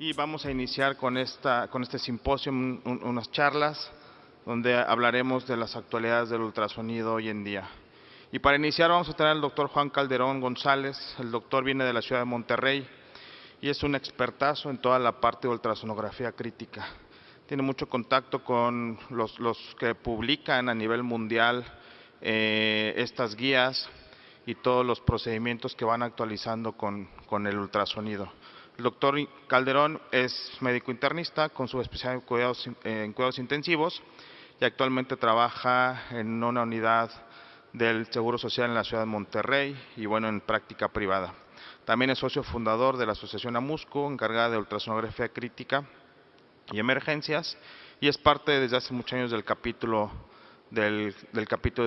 Y vamos a iniciar con este simposio, unas charlas donde hablaremos de las actualidades del ultrasonido hoy en día. Y para iniciar vamos a tener al doctor Juan Calderón González. El doctor viene de la ciudad de Monterrey y es un expertazo en toda la parte de ultrasonografía crítica. Tiene mucho contacto con los que publican a nivel mundial estas guías y todos los procedimientos que van actualizando con el ultrasonido. El doctor Calderón es médico internista con su especialidad en cuidados intensivos y actualmente trabaja en una unidad del Seguro Social en la ciudad de Monterrey y bueno, en práctica privada. También es socio fundador de la Asociación AMUSCO, encargada de ultrasonografía crítica y emergencias, y es parte desde hace muchos años del capítulo de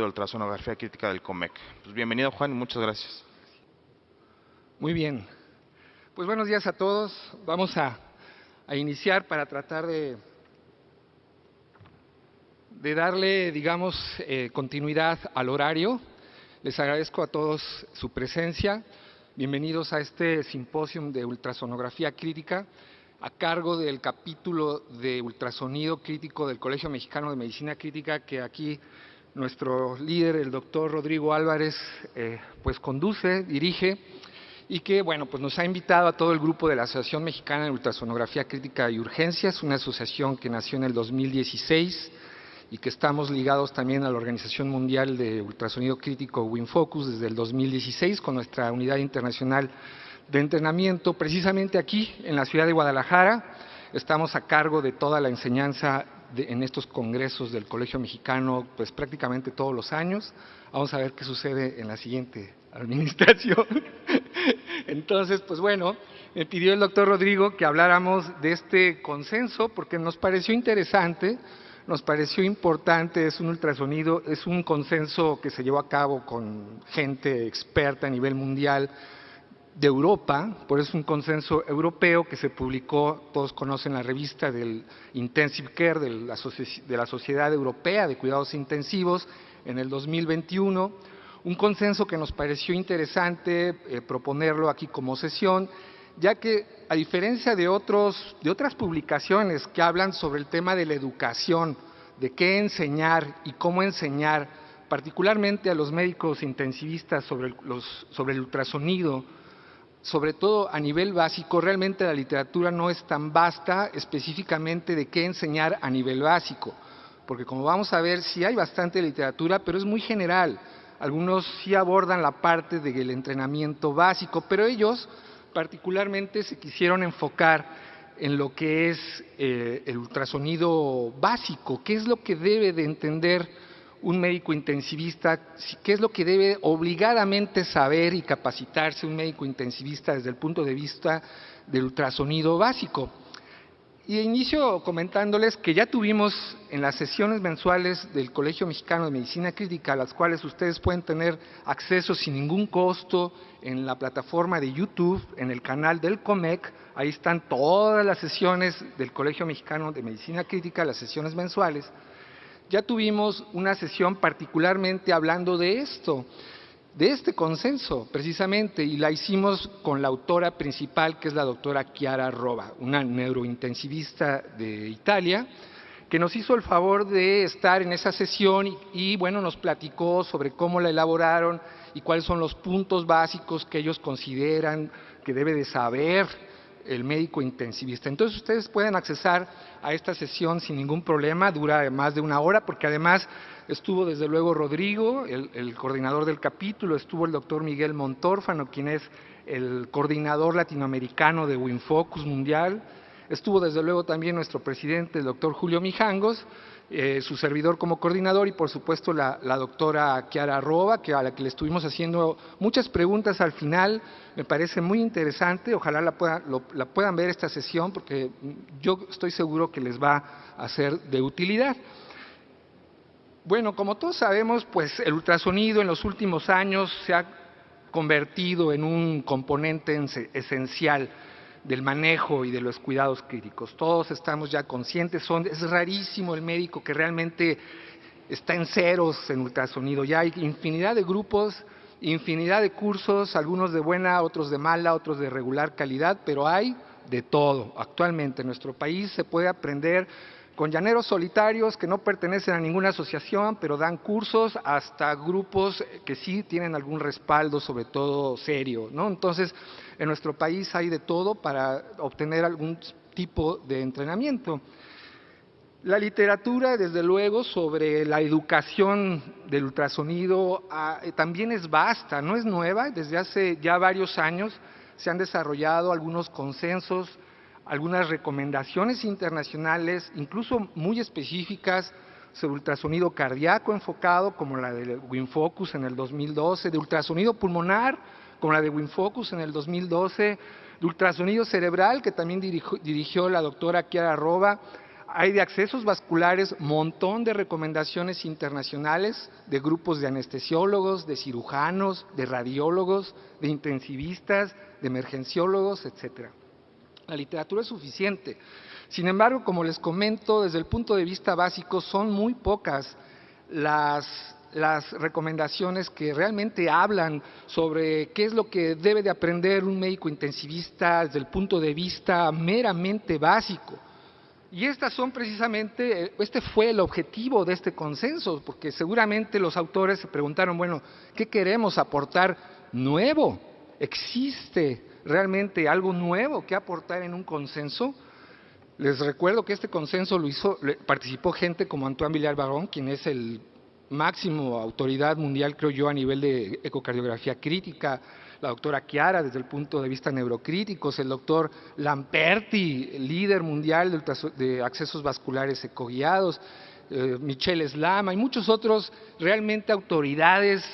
ultrasonografía crítica del COMEC. Pues bienvenido, Juan, y muchas gracias. Muy bien. Pues buenos días a todos. Vamos a iniciar para tratar de darle, digamos, continuidad al horario. Les agradezco a todos su presencia. Bienvenidos a este simposio de ultrasonografía crítica a cargo del capítulo de ultrasonido crítico del Colegio Mexicano de Medicina Crítica, que aquí nuestro líder, el doctor Rodrigo Álvarez, pues conduce, dirige, y que, bueno, pues nos ha invitado a todo el grupo de la Asociación Mexicana de Ultrasonografía Crítica y Urgencias, una asociación que nació en el 2016 y que estamos ligados también a la Organización Mundial de Ultrasonido Crítico WinFocus desde el 2016 con nuestra unidad internacional de entrenamiento. Precisamente aquí, en la ciudad de Guadalajara, estamos a cargo de toda la enseñanza en estos congresos del Colegio Mexicano, pues prácticamente todos los años. Vamos a ver qué sucede en la siguiente administración. Entonces, pues bueno, me pidió el doctor Rodrigo que habláramos de este consenso porque nos pareció interesante, nos pareció importante. Es un ultrasonido, es un consenso que se llevó a cabo con gente experta a nivel mundial de Europa, por eso es un consenso europeo que se publicó, todos conocen la revista del Intensive Care de la Sociedad Europea de Cuidados Intensivos en el 2021, un consenso que nos pareció interesante proponerlo aquí como sesión, ya que a diferencia de otras publicaciones que hablan sobre el tema de la educación, de qué enseñar y cómo enseñar, particularmente a los médicos intensivistas sobre el ultrasonido, sobre todo a nivel básico, realmente la literatura no es tan vasta específicamente de qué enseñar a nivel básico, porque como vamos a ver, sí hay bastante literatura, pero es muy general. Algunos sí abordan la parte del entrenamiento básico, pero ellos particularmente se quisieron enfocar en lo que es el ultrasonido básico, qué es lo que debe de entender un médico intensivista, qué es lo que debe obligadamente saber y capacitarse un médico intensivista desde el punto de vista del ultrasonido básico. Y inicio comentándoles que ya tuvimos en las sesiones mensuales del Colegio Mexicano de Medicina Crítica, a las cuales ustedes pueden tener acceso sin ningún costo en la plataforma de YouTube, en el canal del COMEC, ahí están todas las sesiones del Colegio Mexicano de Medicina Crítica, las sesiones mensuales. Ya tuvimos una sesión particularmente hablando de esto, de este consenso precisamente, y la hicimos con la autora principal, que es la doctora Chiara Rova, una neurointensivista de Italia, que nos hizo el favor de estar en esa sesión y bueno, nos platicó sobre cómo la elaboraron y cuáles son los puntos básicos que ellos consideran que debe de saber el médico intensivista. Entonces ustedes pueden accesar a esta sesión sin ningún problema, dura más de una hora, porque además estuvo desde luego Rodrigo, el coordinador del capítulo, estuvo el doctor Miguel Montórfano, quien es el coordinador latinoamericano de WinFocus Mundial, estuvo desde luego también nuestro presidente, el doctor Julio Mijangos, su servidor como coordinador y por supuesto la doctora Chiara Rova, a la que le estuvimos haciendo muchas preguntas al final. Me parece muy interesante, ojalá la puedan ver esta sesión porque yo estoy seguro que les va a ser de utilidad. Bueno, como todos sabemos, pues el ultrasonido en los últimos años se ha convertido en un componente esencial del manejo y de los cuidados críticos. Todos estamos ya conscientes, es rarísimo el médico que realmente está en ceros en ultrasonido. Ya hay infinidad de grupos, infinidad de cursos, algunos de buena, otros de mala, otros de regular calidad, pero hay de todo. Actualmente en nuestro país se puede aprender con llaneros solitarios que no pertenecen a ninguna asociación, pero dan cursos, hasta grupos que sí tienen algún respaldo, sobre todo serio, ¿no? Entonces, en nuestro país hay de todo para obtener algún tipo de entrenamiento. La literatura, desde luego, sobre la educación del ultrasonido también es vasta, no es nueva. Desde hace ya varios años se han desarrollado algunos consensos, algunas recomendaciones internacionales, incluso muy específicas, sobre ultrasonido cardíaco enfocado, como la de WinFocus en el 2012, de ultrasonido pulmonar, como la de WinFocus en el 2012, de ultrasonido cerebral, que también dirigió la doctora Chiara Rova. Hay de accesos vasculares, montón de recomendaciones internacionales de grupos de anestesiólogos, de cirujanos, de radiólogos, de intensivistas, de emergenciólogos, etcétera. La literatura es suficiente. Sin embargo, como les comento, desde el punto de vista básico, son muy pocas las recomendaciones que realmente hablan sobre qué es lo que debe de aprender un médico intensivista desde el punto de vista meramente básico. Y estas son precisamente, este fue el objetivo de este consenso, porque seguramente los autores se preguntaron, bueno, ¿qué queremos aportar nuevo? ¿Existe realmente algo nuevo que aportar en un consenso? Les recuerdo que este consenso participó gente como Antoine Villar-Barón, quien es el máximo autoridad mundial, creo yo, a nivel de ecocardiografía crítica, la doctora Chiara desde el punto de vista neurocríticos, el doctor Lamperti, líder mundial de accesos vasculares ecoguiados, Michel Slama y muchos otros realmente autoridades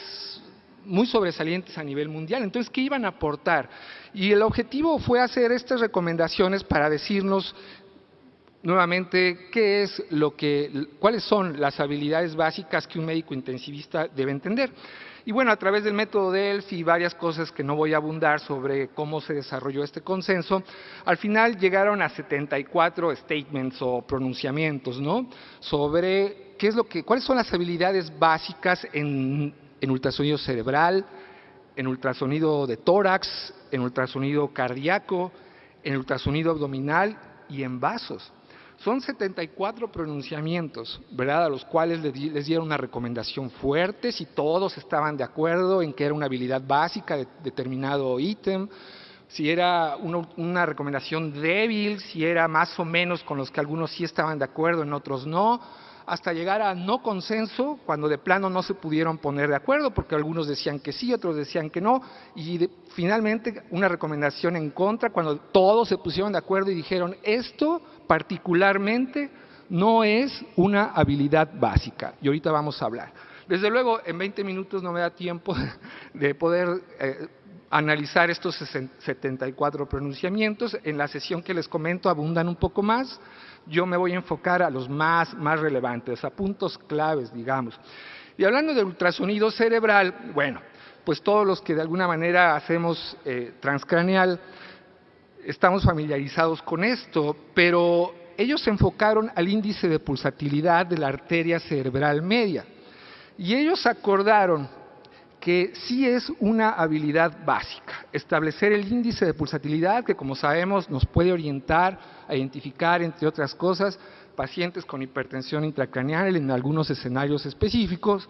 muy sobresalientes a nivel mundial. Entonces, ¿qué iban a aportar? Y el objetivo fue hacer estas recomendaciones para decirnos nuevamente cuáles son las habilidades básicas que un médico intensivista debe entender. Y bueno, a través del método DELF y varias cosas que no voy a abundar sobre cómo se desarrolló este consenso, al final llegaron a 74 statements o pronunciamientos, ¿no? Sobre cuáles son las habilidades básicas en ultrasonido cerebral, en ultrasonido de tórax, en ultrasonido cardíaco, en ultrasonido abdominal y en vasos. Son 74 pronunciamientos, ¿verdad?, a los cuales les dieron una recomendación fuerte, si todos estaban de acuerdo en que era una habilidad básica de determinado ítem, si era una recomendación débil, si era más o menos con los que algunos sí estaban de acuerdo, en otros no, hasta llegar a no consenso, cuando de plano no se pudieron poner de acuerdo, porque algunos decían que sí, otros decían que no, y finalmente una recomendación en contra, cuando todos se pusieron de acuerdo y dijeron, esto particularmente no es una habilidad básica, y ahorita vamos a hablar. Desde luego, en 20 minutos no me da tiempo de poder analizar estos 74 pronunciamientos. En la sesión que les comento abundan un poco más. Yo me voy a enfocar a los más relevantes, a puntos claves, digamos. Y hablando de ultrasonido cerebral, bueno, pues todos los que de alguna manera hacemos transcraneal, estamos familiarizados con esto, pero ellos se enfocaron al índice de pulsatilidad de la arteria cerebral media. Y ellos acordaron que sí es una habilidad básica, establecer el índice de pulsatilidad, que como sabemos nos puede orientar a identificar, entre otras cosas, pacientes con hipertensión intracraneal en algunos escenarios específicos.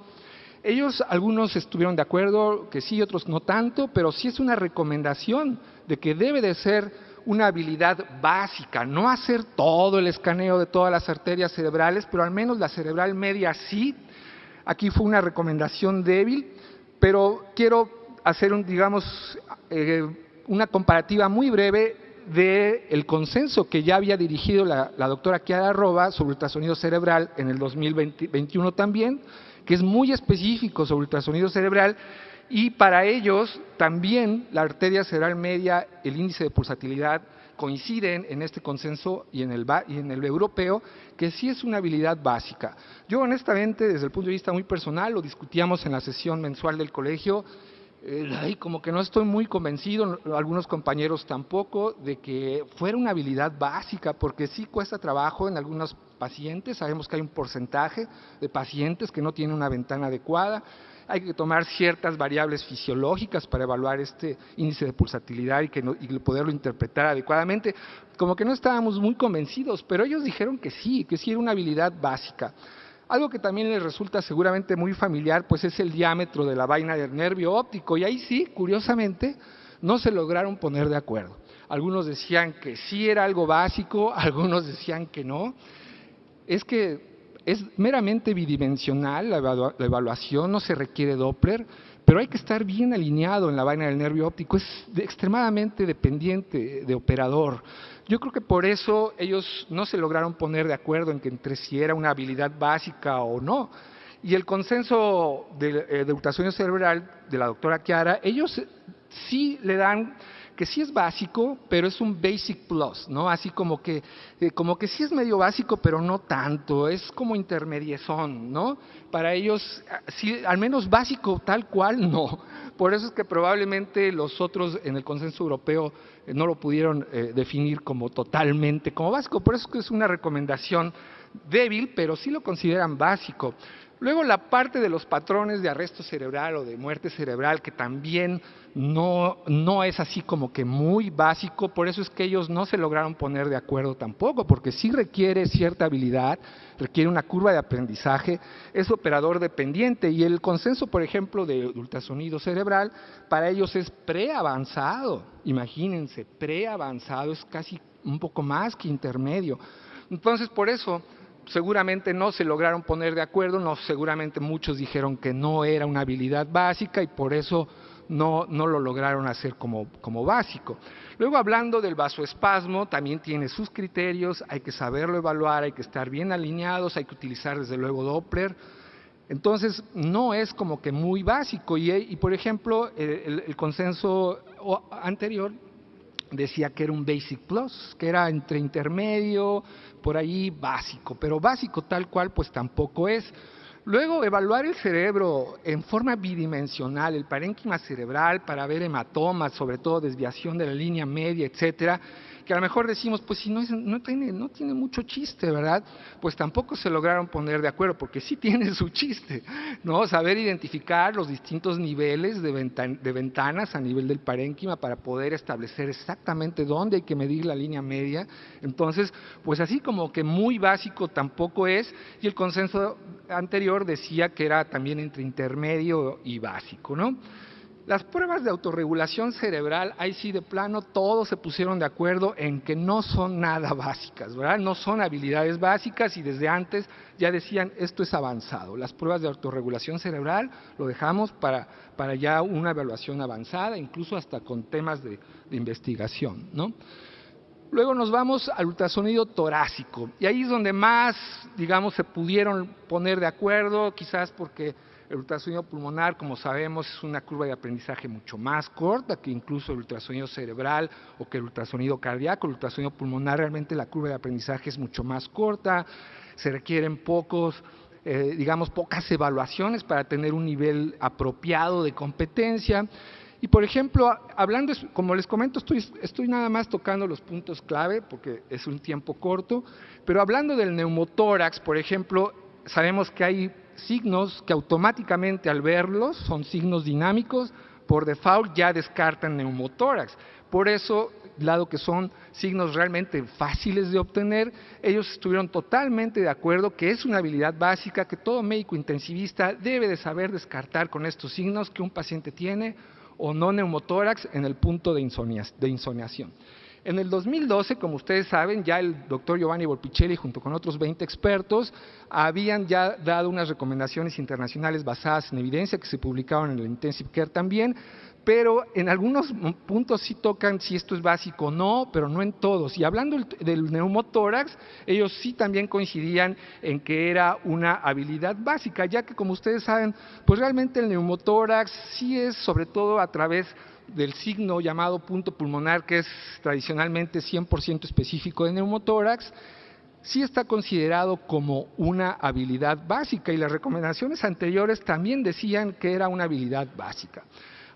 Algunos estuvieron de acuerdo que sí, otros no tanto, pero sí es una recomendación de que debe de ser una habilidad básica, no hacer todo el escaneo de todas las arterias cerebrales, pero al menos la cerebral media sí. Aquí fue una recomendación débil, pero quiero hacer una comparativa muy breve del consenso que ya había dirigido la doctora Chiara Rova sobre ultrasonido cerebral en el 2021 también, que es muy específico sobre ultrasonido cerebral, y para ellos también la arteria cerebral media, el índice de pulsatilidad, coinciden en este consenso y en el europeo, que sí es una habilidad básica. Yo honestamente, desde el punto de vista muy personal, lo discutíamos en la sesión mensual del colegio, como que no estoy muy convencido, algunos compañeros tampoco, de que fuera una habilidad básica, porque sí cuesta trabajo en algunos pacientes. Sabemos que hay un porcentaje de pacientes que no tienen una ventana adecuada, hay que tomar ciertas variables fisiológicas para evaluar este índice de pulsatilidad y poderlo interpretar adecuadamente. Como que no estábamos muy convencidos, pero ellos dijeron que sí era una habilidad básica. Algo que también les resulta seguramente muy familiar, pues es el diámetro de la vaina del nervio óptico, y ahí sí, curiosamente, no se lograron poner de acuerdo. Algunos decían que sí era algo básico, algunos decían que no. Es que es meramente bidimensional la evaluación, no se requiere Doppler, pero hay que estar bien alineado en la vaina del nervio óptico, es extremadamente dependiente de operador. Yo creo que por eso ellos no se lograron poner de acuerdo en que entre si era una habilidad básica o no. Y el consenso de ultrasonido cerebral de la doctora Chiara, ellos sí le dan que sí es básico, pero es un basic plus, ¿no? Así como que sí es medio básico, pero no tanto, es como intermediezón, ¿no? Para ellos, sí, al menos básico tal cual, no. Por eso es que probablemente los otros en el consenso europeo no lo pudieron definir como totalmente como básico, por eso es que es una recomendación débil, pero sí lo consideran básico. Luego la parte de los patrones de arresto cerebral o de muerte cerebral, que también no es así como que muy básico, por eso es que ellos no se lograron poner de acuerdo tampoco, porque sí requiere cierta habilidad, requiere una curva de aprendizaje, es operador dependiente, y el consenso, por ejemplo, de ultrasonido cerebral, para ellos es preavanzado, imagínense, preavanzado, es casi un poco más que intermedio. Entonces, por eso seguramente no se lograron poner de acuerdo, seguramente muchos dijeron que no era una habilidad básica y por eso no lo lograron hacer como básico. Luego, hablando del vasoespasmo, también tiene sus criterios, hay que saberlo evaluar, hay que estar bien alineados, hay que utilizar desde luego Doppler. Entonces, no es como que muy básico y por ejemplo, el consenso anterior decía que era un basic plus, que era entre intermedio, por ahí básico, pero básico tal cual pues tampoco es. Luego, evaluar el cerebro en forma bidimensional, el parénquima cerebral para ver hematomas, sobre todo desviación de la línea media, etcétera, que a lo mejor decimos, pues si no tiene mucho chiste, ¿verdad? Pues tampoco se lograron poner de acuerdo, porque sí tiene su chiste, ¿no? Saber identificar los distintos niveles de ventanas a nivel del parénquima para poder establecer exactamente dónde hay que medir la línea media. Entonces, pues así como que muy básico tampoco es, y el consenso anterior decía que era también entre intermedio y básico, ¿no? Las pruebas de autorregulación cerebral, ahí sí de plano todos se pusieron de acuerdo en que no son nada básicas, ¿verdad? No son habilidades básicas y desde antes ya decían esto es avanzado. Las pruebas de autorregulación cerebral lo dejamos para ya una evaluación avanzada, incluso hasta con temas de investigación, ¿no? Luego nos vamos al ultrasonido torácico y ahí es donde más, digamos, se pudieron poner de acuerdo, quizás porque el ultrasonido pulmonar, como sabemos, es una curva de aprendizaje mucho más corta que incluso el ultrasonido cerebral o que el ultrasonido cardíaco. El ultrasonido pulmonar realmente la curva de aprendizaje es mucho más corta, se requieren pocas evaluaciones para tener un nivel apropiado de competencia. Y por ejemplo, hablando, como les comento, estoy nada más tocando los puntos clave porque es un tiempo corto, pero hablando del neumotórax, por ejemplo, sabemos que hay signos que automáticamente al verlos son signos dinámicos, por default ya descartan neumotórax. Por eso, dado que son signos realmente fáciles de obtener, ellos estuvieron totalmente de acuerdo que es una habilidad básica que todo médico intensivista debe de saber descartar con estos signos que un paciente tiene o no neumotórax en el punto de insoniación. En el 2012, como ustedes saben, ya el doctor Giovanni Volpicelli junto con otros 20 expertos habían ya dado unas recomendaciones internacionales basadas en evidencia que se publicaron en el Intensive Care también, pero en algunos puntos sí tocan si esto es básico o no, pero no en todos. Y hablando del neumotórax, ellos sí también coincidían en que era una habilidad básica, ya que como ustedes saben, pues realmente el neumotórax sí es sobre todo a través del signo llamado punto pulmonar, que es tradicionalmente 100% específico de neumotórax, sí está considerado como una habilidad básica y las recomendaciones anteriores también decían que era una habilidad básica.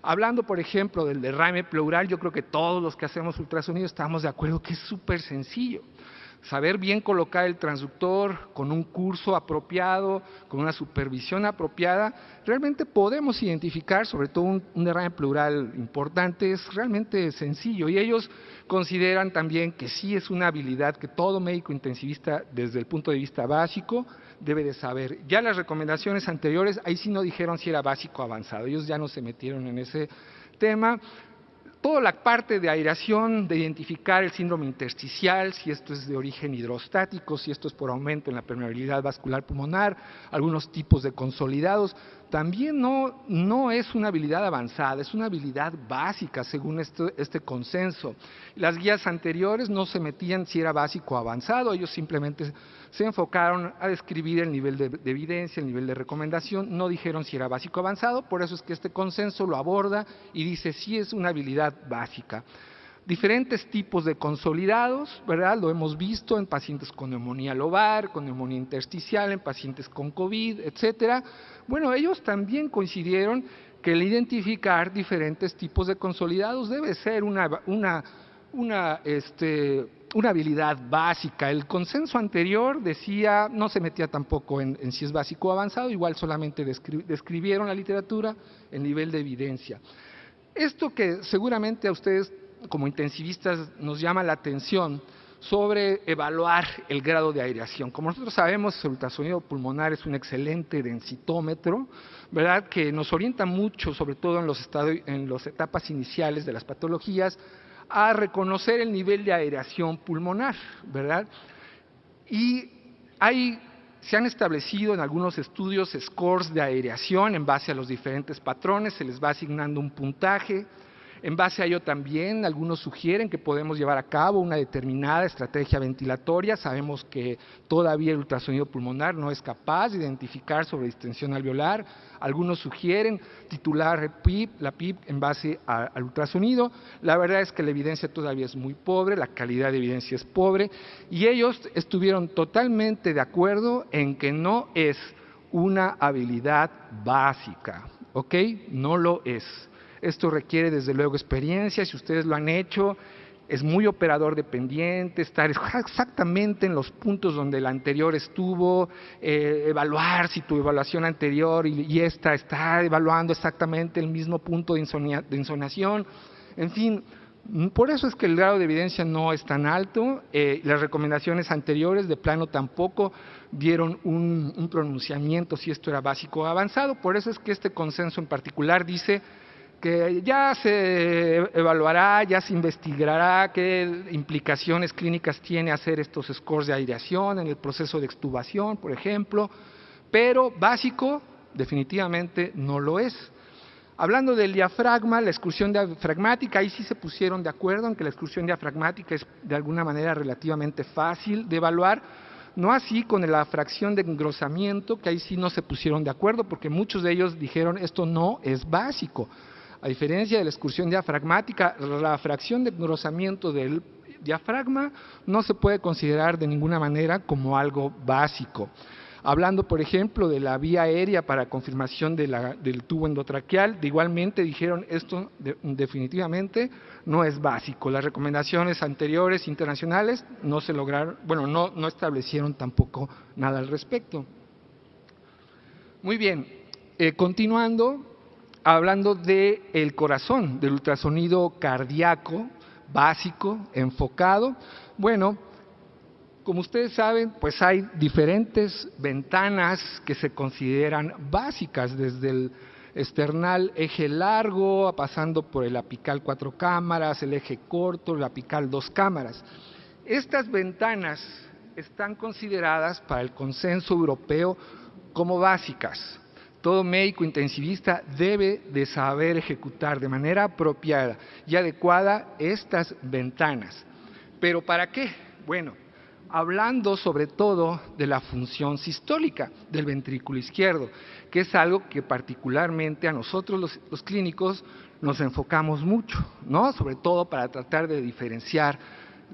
Hablando, por ejemplo, del derrame pleural, yo creo que todos los que hacemos ultrasonido estamos de acuerdo que es súper sencillo. saber bien colocar el transductor con un curso apropiado, con una supervisión apropiada, realmente podemos identificar, sobre todo un derrame pleural importante, es realmente sencillo. Y ellos consideran también que sí es una habilidad que todo médico intensivista, desde el punto de vista básico, debe de saber. Ya las recomendaciones anteriores, ahí sí no dijeron si era básico o avanzado, ellos ya no se metieron en ese tema. Toda la parte de aireación, de identificar el síndrome intersticial, si esto es de origen hidrostático, si esto es por aumento en la permeabilidad vascular pulmonar, algunos tipos de consolidados, también no es una habilidad avanzada, es una habilidad básica según este consenso. Las guías anteriores no se metían si era básico o avanzado, ellos simplemente se enfocaron a describir el nivel de evidencia, el nivel de recomendación, no dijeron si era básico o avanzado, por eso es que este consenso lo aborda y dice sí es una habilidad básica. Diferentes tipos de consolidados, ¿verdad? Lo hemos visto en pacientes con neumonía lobar, con neumonía intersticial, en pacientes con COVID, etcétera. Bueno, ellos también coincidieron que el identificar diferentes tipos de consolidados debe ser una habilidad básica. El consenso anterior decía, no se metía tampoco en si es básico o avanzado, igual solamente describieron la literatura, el nivel de evidencia. Esto que seguramente a ustedes como intensivistas nos llama la atención sobre evaluar el grado de aireación. Como nosotros sabemos, el ultrasonido pulmonar es un excelente densitómetro, ¿verdad?, que nos orienta mucho, sobre todo en las etapas iniciales de las patologías, a reconocer el nivel de aireación pulmonar, ¿verdad? Y se han establecido en algunos estudios scores de aireación en base a los diferentes patrones, se les va asignando un puntaje. En base a ello también algunos sugieren que podemos llevar a cabo una determinada estrategia ventilatoria. Sabemos que todavía el ultrasonido pulmonar no es capaz de identificar sobre distensión alveolar. Algunos sugieren titular la PIP en base al ultrasonido. La verdad es que la evidencia todavía es muy pobre, la calidad de evidencia es pobre y ellos estuvieron totalmente de acuerdo en que no es una habilidad básica, ¿ok? No lo es. Esto requiere desde luego experiencia, si ustedes lo han hecho, es muy operador dependiente, estar exactamente en los puntos donde el anterior estuvo, evaluar si tu evaluación anterior y esta está evaluando exactamente el mismo punto de insonación, en fin. Por eso es que el grado de evidencia no es tan alto, las recomendaciones anteriores de plano tampoco dieron un pronunciamiento si esto era básico o avanzado, por eso es que este consenso en particular dice que ya se evaluará, ya se investigará qué implicaciones clínicas tiene hacer estos scores de aireación en el proceso de extubación, por ejemplo, pero básico definitivamente no lo es. Hablando del diafragma, la excursión diafragmática, ahí sí se pusieron de acuerdo en que la excursión diafragmática es de alguna manera relativamente fácil de evaluar, no así con la fracción de engrosamiento, que ahí sí no se pusieron de acuerdo porque muchos de ellos dijeron esto no es básico. A diferencia de la excursión diafragmática, la fracción de engrosamiento del diafragma no se puede considerar de ninguna manera como algo básico. Hablando, por ejemplo, de la vía aérea para confirmación del tubo endotraqueal, igualmente dijeron esto definitivamente no es básico. Las recomendaciones anteriores internacionales no se lograron, bueno, no establecieron tampoco nada al respecto. Muy bien, continuando. Hablando del corazón, del ultrasonido cardíaco básico, enfocado, bueno, como ustedes saben, pues hay diferentes ventanas que se consideran básicas, desde el external eje largo, pasando por el apical 4 cámaras, el eje corto, el apical 2 cámaras. Estas ventanas están consideradas para el consenso europeo como básicas. Todo médico intensivista debe de saber ejecutar de manera apropiada y adecuada estas ventanas. ¿Pero para qué? Bueno, hablando sobre todo de la función sistólica del ventrículo izquierdo, que es algo que particularmente a nosotros los clínicos nos enfocamos mucho, ¿no? Sobre todo para tratar de diferenciar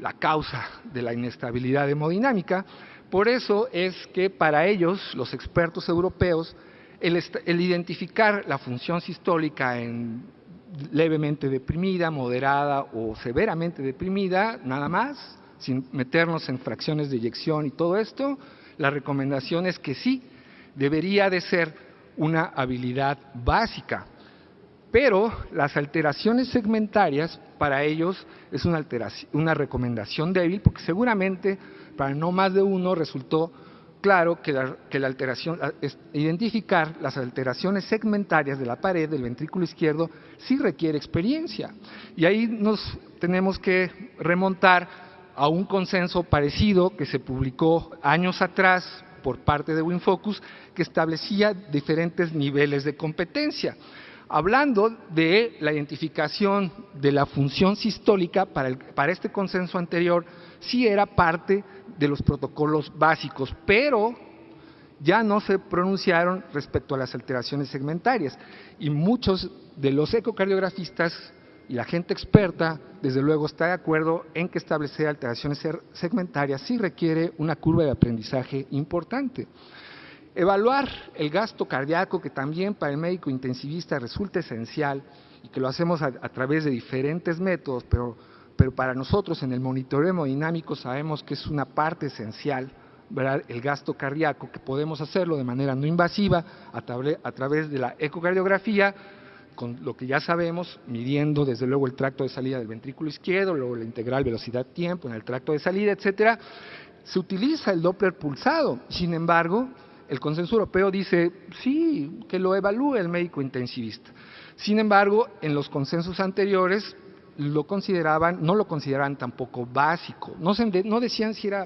la causa de la inestabilidad hemodinámica. Por eso es que para ellos, los expertos europeos, el identificar la función sistólica en levemente deprimida, moderada o severamente deprimida, nada más, sin meternos en fracciones de eyección y todo esto, la recomendación es que sí, debería de ser una habilidad básica. Pero las alteraciones segmentarias, para ellos es una recomendación débil, porque seguramente para no más de uno resultó claro que la alteración, identificar las alteraciones segmentarias de la pared del ventrículo izquierdo sí requiere experiencia. Y ahí nos tenemos que remontar a un consenso parecido que se publicó años atrás por parte de WinFocus, que establecía diferentes niveles de competencia. Hablando de la identificación de la función sistólica, para este consenso anterior, sí era parte de los protocolos básicos, pero ya no se pronunciaron respecto a las alteraciones segmentarias. Y muchos de los ecocardiografistas y la gente experta, desde luego, está de acuerdo en que establecer alteraciones segmentarias sí requiere una curva de aprendizaje importante. Evaluar el gasto cardíaco, que también para el médico intensivista resulta esencial y que lo hacemos a través de diferentes métodos, pero para nosotros en el monitoreo hemodinámico sabemos que es una parte esencial, ¿verdad? El gasto cardíaco, que podemos hacerlo de manera no invasiva a través de la ecocardiografía, con lo que ya sabemos, midiendo desde luego el tracto de salida del ventrículo izquierdo, luego la integral velocidad-tiempo en el tracto de salida, etcétera. Se utiliza el Doppler pulsado, sin embargo, el consenso europeo dice, sí, que lo evalúe el médico intensivista. Sin embargo, en los consensos anteriores no lo consideraban tampoco básico. No decían si era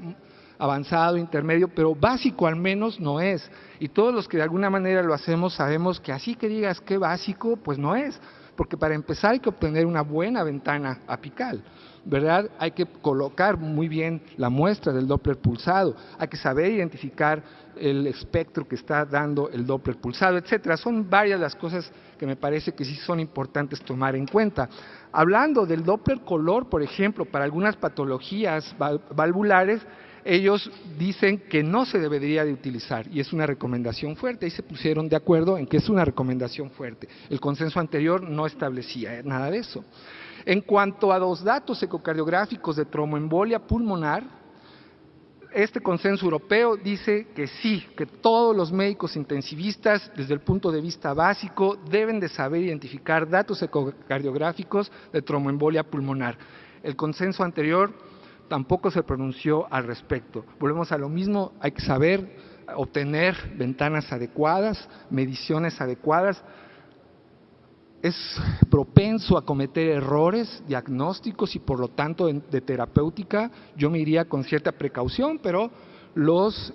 avanzado, intermedio, pero básico al menos no es. Y todos los que de alguna manera lo hacemos sabemos que así que digas que básico, pues no es. Porque para empezar hay que obtener una buena ventana apical, ¿verdad? Hay que colocar muy bien la muestra del Doppler pulsado, hay que saber identificar el espectro que está dando el Doppler pulsado, etcétera. Son varias las cosas que me parece que sí son importantes tomar en cuenta. Hablando del Doppler color, por ejemplo, para algunas patologías valvulares, ellos dicen que no se debería de utilizar y es una recomendación fuerte. Ahí se pusieron de acuerdo en que es una recomendación fuerte. El consenso anterior no establecía nada de eso. En cuanto a los datos ecocardiográficos de tromboembolia pulmonar, este consenso europeo dice que sí, que todos los médicos intensivistas, desde el punto de vista básico, deben de saber identificar datos ecocardiográficos de tromboembolia pulmonar. El consenso anterior tampoco se pronunció al respecto. Volvemos a lo mismo, hay que saber obtener ventanas adecuadas, mediciones adecuadas. Es propenso a cometer errores diagnósticos y por lo tanto de terapéutica. Yo me iría con cierta precaución, pero los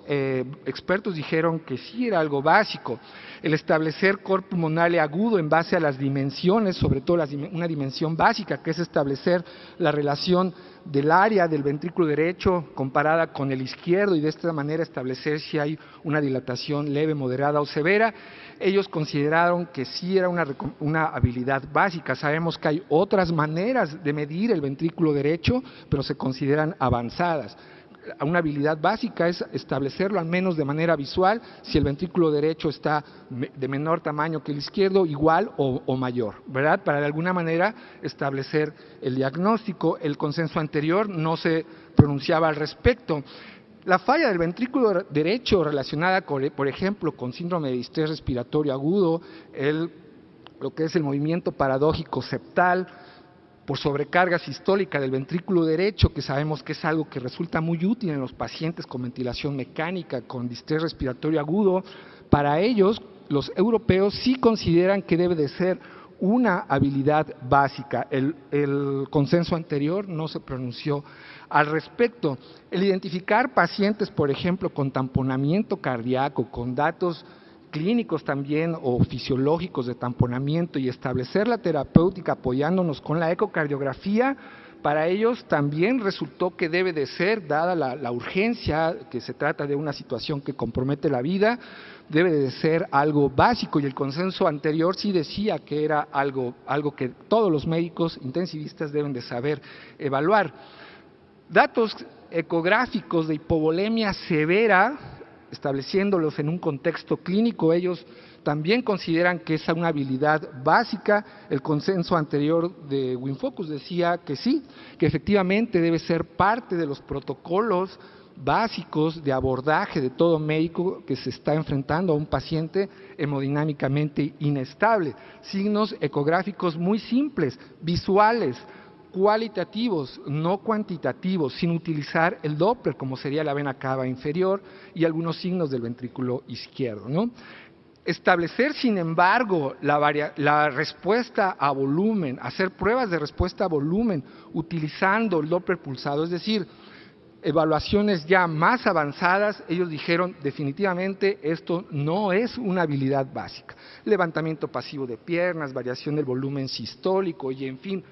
expertos dijeron que sí era algo básico. El establecer cor pulmonale agudo en base a las dimensiones, sobre todo una dimensión básica, que es establecer la relación del área del ventrículo derecho comparada con el izquierdo y de esta manera establecer si hay una dilatación leve, moderada o severa. Ellos consideraron que sí era una habilidad básica. Sabemos que hay otras maneras de medir el ventrículo derecho, pero se consideran avanzadas. Una habilidad básica es establecerlo al menos de manera visual, si el ventrículo derecho está de menor tamaño que el izquierdo, igual o mayor, ¿verdad? Para de alguna manera establecer el diagnóstico. El consenso anterior no se pronunciaba al respecto. La falla del ventrículo derecho relacionada, por ejemplo, con síndrome de distrés respiratorio agudo, lo que es el movimiento paradójico septal, por sobrecarga sistólica del ventrículo derecho, que sabemos que es algo que resulta muy útil en los pacientes con ventilación mecánica, con distrés respiratorio agudo. Para ellos, los europeos sí consideran que debe de ser una habilidad básica. El consenso anterior no se pronunció al respecto. El identificar pacientes, por ejemplo, con tamponamiento cardíaco, con datos clínicos también o fisiológicos de tamponamiento y establecer la terapéutica apoyándonos con la ecocardiografía, para ellos también resultó que debe de ser, dada la urgencia, que se trata de una situación que compromete la vida, debe de ser algo básico, y el consenso anterior sí decía que era algo que todos los médicos intensivistas deben de saber evaluar. Datos ecográficos de hipovolemia severa, estableciéndolos en un contexto clínico, ellos también consideran que es una habilidad básica. El consenso anterior de WinFocus decía que sí, que efectivamente debe ser parte de los protocolos básicos de abordaje de todo médico que se está enfrentando a un paciente hemodinámicamente inestable. Signos ecográficos muy simples, visuales, cualitativos, no cuantitativos, sin utilizar el Doppler, como sería la vena cava inferior y algunos signos del ventrículo izquierdo, ¿no? Establecer, sin embargo, la respuesta a volumen, hacer pruebas de respuesta a volumen utilizando el Doppler pulsado, es decir, evaluaciones ya más avanzadas, ellos dijeron definitivamente esto no es una habilidad básica. Levantamiento pasivo de piernas, variación del volumen sistólico y en fin,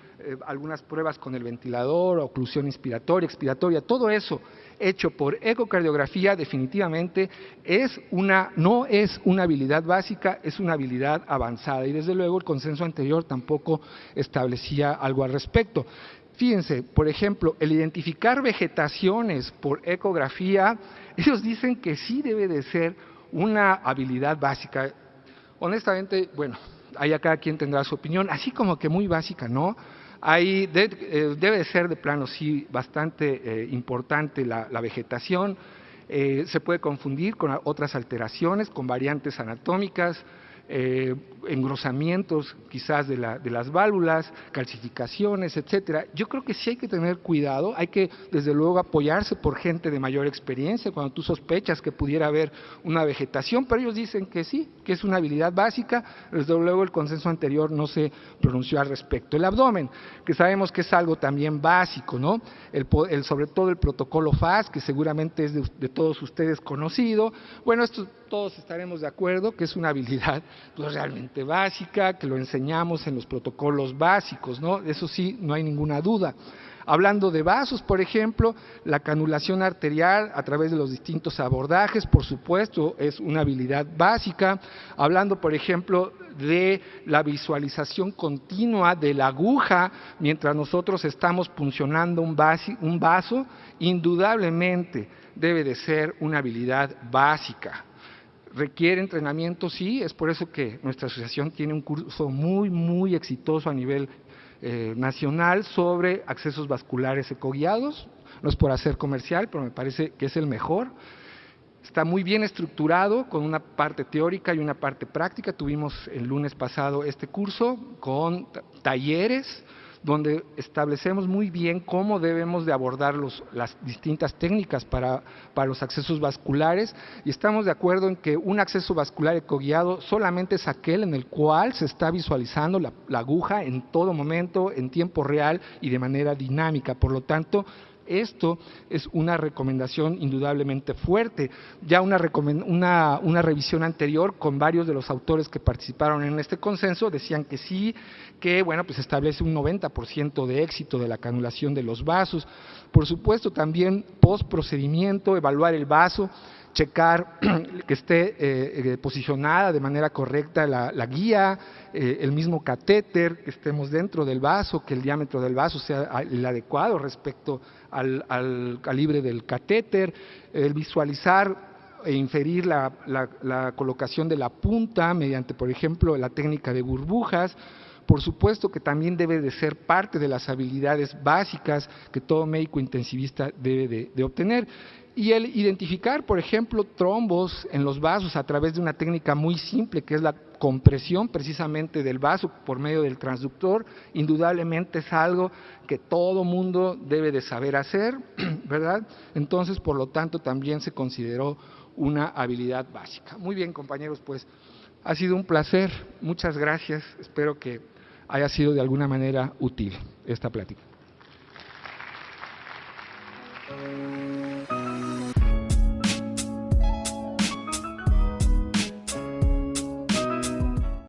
algunas pruebas con el ventilador, oclusión inspiratoria, expiratoria, todo eso hecho por ecocardiografía definitivamente no es una habilidad básica, es una habilidad avanzada y desde luego el consenso anterior tampoco establecía algo al respecto. Fíjense, por ejemplo, el identificar vegetaciones por ecografía, ellos dicen que sí debe de ser una habilidad básica. Honestamente, bueno, allá cada quien tendrá su opinión, así como que muy básica, ¿no? Debe ser de plano, sí, bastante importante la vegetación. Se puede confundir con otras alteraciones, con variantes anatómicas, engrosamientos quizás de las válvulas, calcificaciones, etcétera. Yo creo que sí hay que tener cuidado, hay que desde luego apoyarse por gente de mayor experiencia cuando tú sospechas que pudiera haber una vegetación, pero ellos dicen que sí, que es una habilidad básica. Desde luego el consenso anterior no se pronunció al respecto. El abdomen, que sabemos que es algo también básico, ¿no? Sobre todo el protocolo FAST, que seguramente es de todos ustedes conocido. Bueno, esto todos estaremos de acuerdo que es una habilidad pues, realmente básica, que lo enseñamos en los protocolos básicos, ¿no? Eso sí, no hay ninguna duda. Hablando de vasos, por ejemplo, la canulación arterial a través de los distintos abordajes, por supuesto, es una habilidad básica. Hablando, por ejemplo, de la visualización continua de la aguja mientras nosotros estamos puncionando un vaso, indudablemente debe de ser una habilidad básica. Requiere entrenamiento, sí, es por eso que nuestra asociación tiene un curso muy exitoso a nivel nacional sobre accesos vasculares ecoguiados. No es por hacer comercial, pero me parece que es el mejor. Está muy bien estructurado, con una parte teórica y una parte práctica. Tuvimos el lunes pasado este curso con talleres, donde establecemos muy bien cómo debemos de abordar las distintas técnicas para los accesos vasculares y estamos de acuerdo en que un acceso vascular ecoguiado solamente es aquel en el cual se está visualizando la aguja en todo momento, en tiempo real y de manera dinámica. Por lo tanto, esto es una recomendación indudablemente fuerte. Ya una revisión anterior con varios de los autores que participaron en este consenso decían que sí, que bueno, pues establece un 90% de éxito de la canulación de los vasos. Por supuesto, también post procedimiento, evaluar el vaso, checar que esté posicionada de manera correcta la guía, el mismo catéter, que estemos dentro del vaso, que el diámetro del vaso sea el adecuado respecto al calibre del catéter, el visualizar e inferir la colocación de la punta mediante, por ejemplo, la técnica de burbujas. Por supuesto que también debe de ser parte de las habilidades básicas que todo médico intensivista debe de obtener. Y el identificar, por ejemplo, trombos en los vasos a través de una técnica muy simple, que es la compresión precisamente del vaso por medio del transductor, indudablemente es algo que todo mundo debe de saber hacer, ¿verdad? Entonces, por lo tanto, también se consideró una habilidad básica. Muy bien, compañeros, pues ha sido un placer, muchas gracias, espero que haya sido de alguna manera útil esta plática.